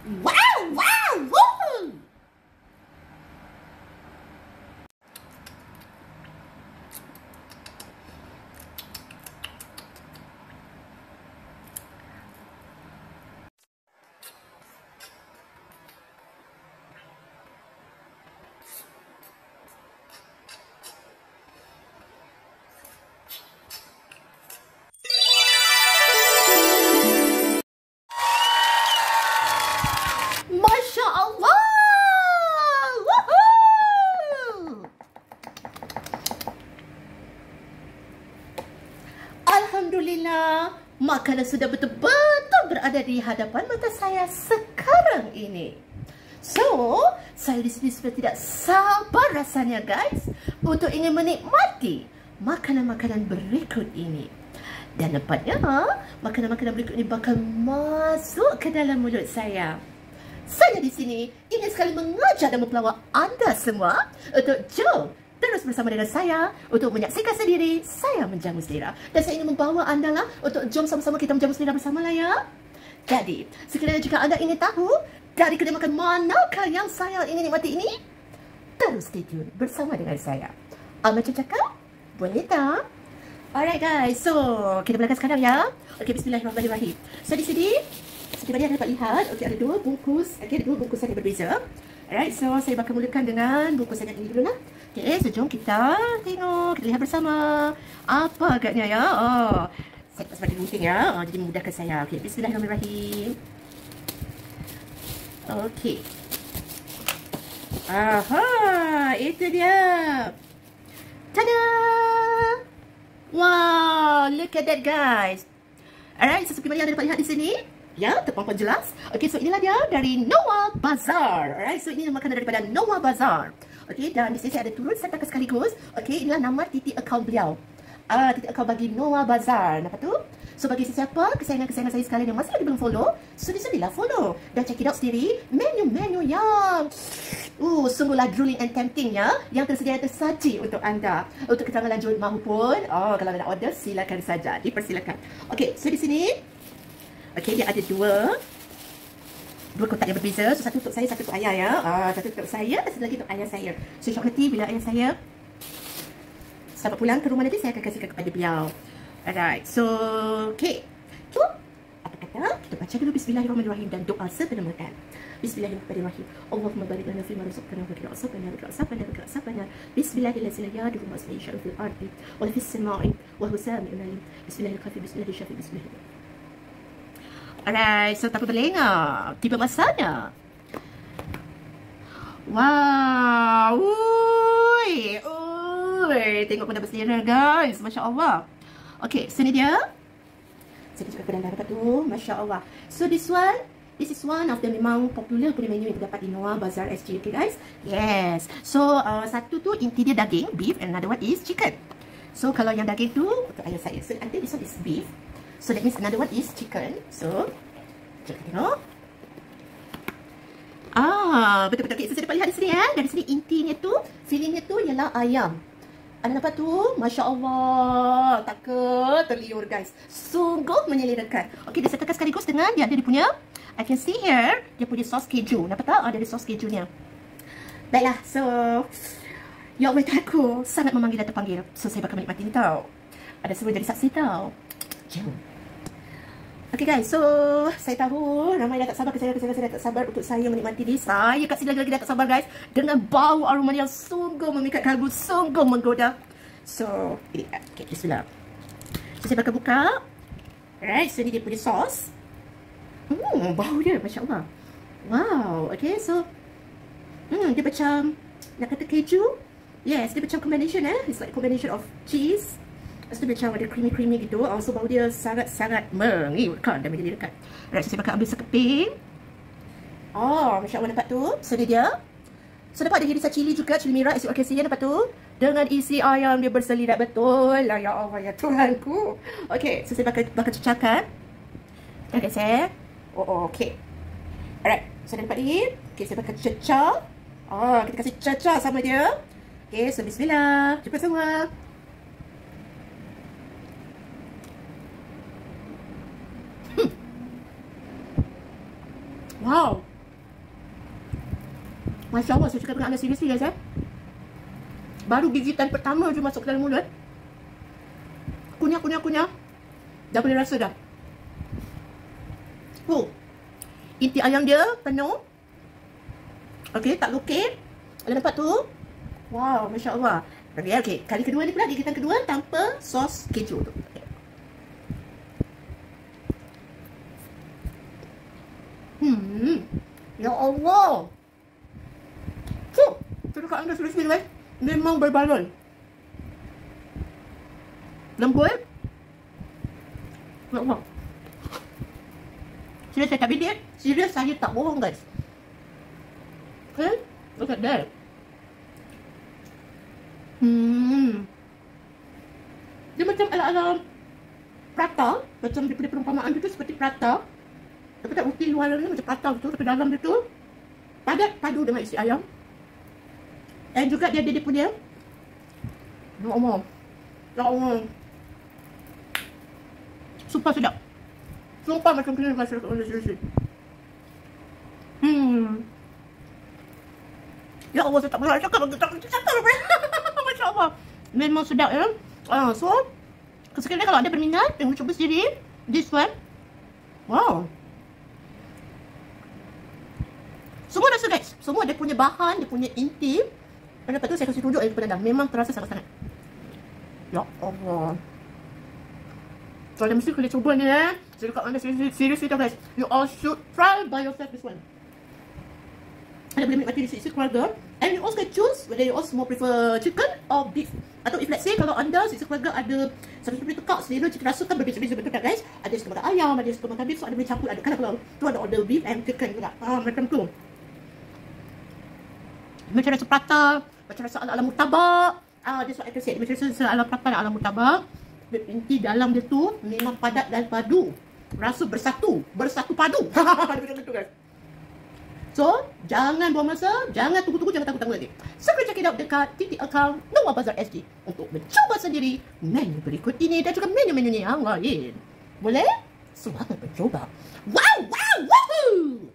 Wow, wow, woohoo! Masya Allah! Woohoo! Alhamdulillah, makanan sudah betul-betul berada di hadapan mata saya sekarang ini. So, saya di sini sudah tidak sabar rasanya guys untuk ingin menikmati makanan-makanan berikut ini. Dan nampaknya makanan-makanan berikut ini bakal masuk ke dalam mulut saya. Saya di sini ingin sekali mengajak dan mempelawak anda semua untuk jom terus bersama dengan saya untuk menyaksikan sendiri saya menjamu selera. Dan saya ingin membawa anda lah untuk jom sama-sama kita menjamu selera bersama lah ya. Jadi, sekiranya jika anda ingin tahu dari kedai makan manakah yang saya ingin nikmati ini, terus stay tune bersama dengan saya. Macam cakap, boleh tak? Alright guys, so kita mulakan sekarang ya. Okay, bismillahirrahmanirrahim. So di sini seperti anda dapat lihat, okay, ada dua bungkus. Okay, ada dua bungkusan yang berbeza. Alright, so saya bakal mulakan dengan bungkusan yang ini dulu lah. Okay, so jom kita tengok, kita lihat bersama apa agaknya ya. Oh, saya tak sebagai gunting ya, jadi memudahkan saya. Okay, bismillahirrahmanirrahim. Okay. Aha, itu dia. Tada! Wow, look at that guys. Alright, so seperti mana yang anda dapat lihat di sini. Ya, terpampang jelas. Okay, so inilah dia dari Noah Bazaar. Alright, so ini makanan daripada Noah Bazaar. Okay, dan di sini saya ada turun setakat sekaligus. Okay, inilah nama titik akaun beliau. Titik akaun bagi Noah Bazaar. Nampak tu? So bagi sesiapa kesayangan-kesayangan saya sekalian yang masih lagi belum follow, sudi-sudilah follow dan check it out sendiri. Menu-menu yang sungguhlah drooling and tempting ya, yang tersaji untuk anda. Untuk keterangan lanjut mahupun kalau anda nak order silakan saja, dipersilakan. Okay, so di sini okay, dia ada dua kotak yang berbeza. So satu untuk saya, satu untuk ayah ya. Satu untuk saya, satu lagi untuk ayah saya. So insya-Allah nanti bila ayah saya sampai pulang ke rumah nanti saya akan kasihkan kepada beliau. Alright, so okay. So apa kata? Kita baca dulu bismillahirrahmanirrahim dan doa sebelum makan. Bismillahirrahmanirrahim. Allahumma barik lana fima razaqtana wa qina asabana. Bismillahirrahmanirrahim. Ya Rabbi masmi syarfil ardi wa fis samai wa huwa sami'un alim. Bismillahirrahmanirrahim. Bismillahirrahmanirrahim. Alright, so tak berlengah. Tiba masanya. Wow, tengok pada berselera guys, Masya Allah. Okay, sini dia. Saya cakap ke dalam dapat tu, Masya Allah. So this is one of the memang popular punya menu yang terdapat di Noah Bazaar SG, okay guys. Yes, so satu tu inti dia daging, beef, and another one is chicken. So kalau yang daging tu untuk ayah saya, so nanti this one is beef. So that means another one is chicken. So kita tengok. Betul-betul. Okay, so saya dapat lihat di sini ya. Dari sini intinya tu, fillingnya tu ialah ayam. Anda nampak tu? Masya Allah. Tak terliur guys. Sungguh menyelerakan. Okay, dia sertakan sekaligus dengan dia ada dia punya, I can see here, dia punya sos keju. Nampak tak? Ada sos kejunya. Baiklah, so ya Allah, aku sangat memanggil dan terpanggil. So saya bakal menikmati ni tau. Ada semua jadi saksi tau. Jom. Okay guys, so saya tahu ramai dah tak sabar, kesayangan-kesayangan saya dah tak sabar untuk saya menikmati ni. Saya kat sini lagi-lagi dah tak sabar guys, dengan bau aroma yang sungguh memikat kalbu, sungguh menggoda. So, ini, okay, bismillah. So saya bakal buka. Alright, so ni dia punya sos. Bau dia, Masya Allah. Wow, okay, so dia macam, nak kata keju. Yes, dia macam combination it's like combination of cheese. Lepas tu macam ada creamy gitu. So bau dia sangat-sangat mengiutkan dan menyelerakan. Alright, so saya bakal ambil sekeping. Masya Allah, nampak tu. So dia. So dapat ada irisan cili juga, cili merah, as you can see, nampak tu. Dengan isi ayam dia berselirat betul lah, ya Allah, ya Tuhanku. Okay, so saya bakal cecahkan. Okay, saya. Okay. Alright, so dah dapat ni. Okay, saya bakal cecah. Kita kasih cecah sama dia. Okay, so bismillah. Jumpa semua. Wow, Masya Allah, saya cakap dengan anda seriously guys Baru gigitan pertama je masuk ke dalam mulut. Kunyah. Dah boleh rasa dah. Inti ayam dia penuh. Okey, tak lokek. Ada nampak tu? Wow, Masya Allah. Okey, kali kedua ni pula, gigitan kedua tanpa sos keju tu. Okay. Ya Allah. Saya dekat anda seriously guys. Memang berbaloi. Lembut. Ya Allah. Serius saya tak bidik. Serius saya tak bohong guys. Okay, look at that. Dia macam ala-ala prata. Macam daripada perumpamaan dia tu seperti prata. Tapi tak roti luar ni macam prata tu. Tapi dalam dia tu padat padu dengan isi ayam. Dan juga dia ada dia punya. Ya Allah. Super sedap. Sumpah macam kena rasa kat mana seriously. Ya Allah, saya tak boleh cakap. Masya Allah. Memang sedap ya. So, sekiranya kalau ada berminat, tengok cuba sendiri. This one. Wow. Semua rasa guys. Semua dia punya bahan, dia punya inti. Dan lepas tu saya kasih tunjuk kepada anda. Memang terasa sangat-sangat. Ya Allah. So, anda mesti kena cuba ni Saya dekat anda seriously tau guys. You all should try by yourself this one. Anda boleh menikmati isi keluarga. And you also can choose whether you also more prefer chicken or beef. Atau if let's say kalau anda sisi keluarga ada seperti tekak selera cita rasa kan berbeza-beza betul tak guys. Ada yang suka makan ayam, ada yang suka makan beef. So anda boleh campur. Ada kan kalau tu ada order beef and chicken juga. Macam tu. Macam rasa prata, macam rasa ala-ala murtabak. That's what I can say. Macam rasa ala prata dan ala murtabak. Inti dalam dia tu memang padat dan padu. Rasa bersatu padu. Macam tu guys. So, jangan buang masa, jangan tunggu-tunggu, jangan takut-takut lagi. Segera check it out dekat titik account Noah Bazar SG untuk mencuba sendiri menu berikut ini dan juga menu-menu yang lain. Boleh? Selamat mencoba. Wow! Woohoo!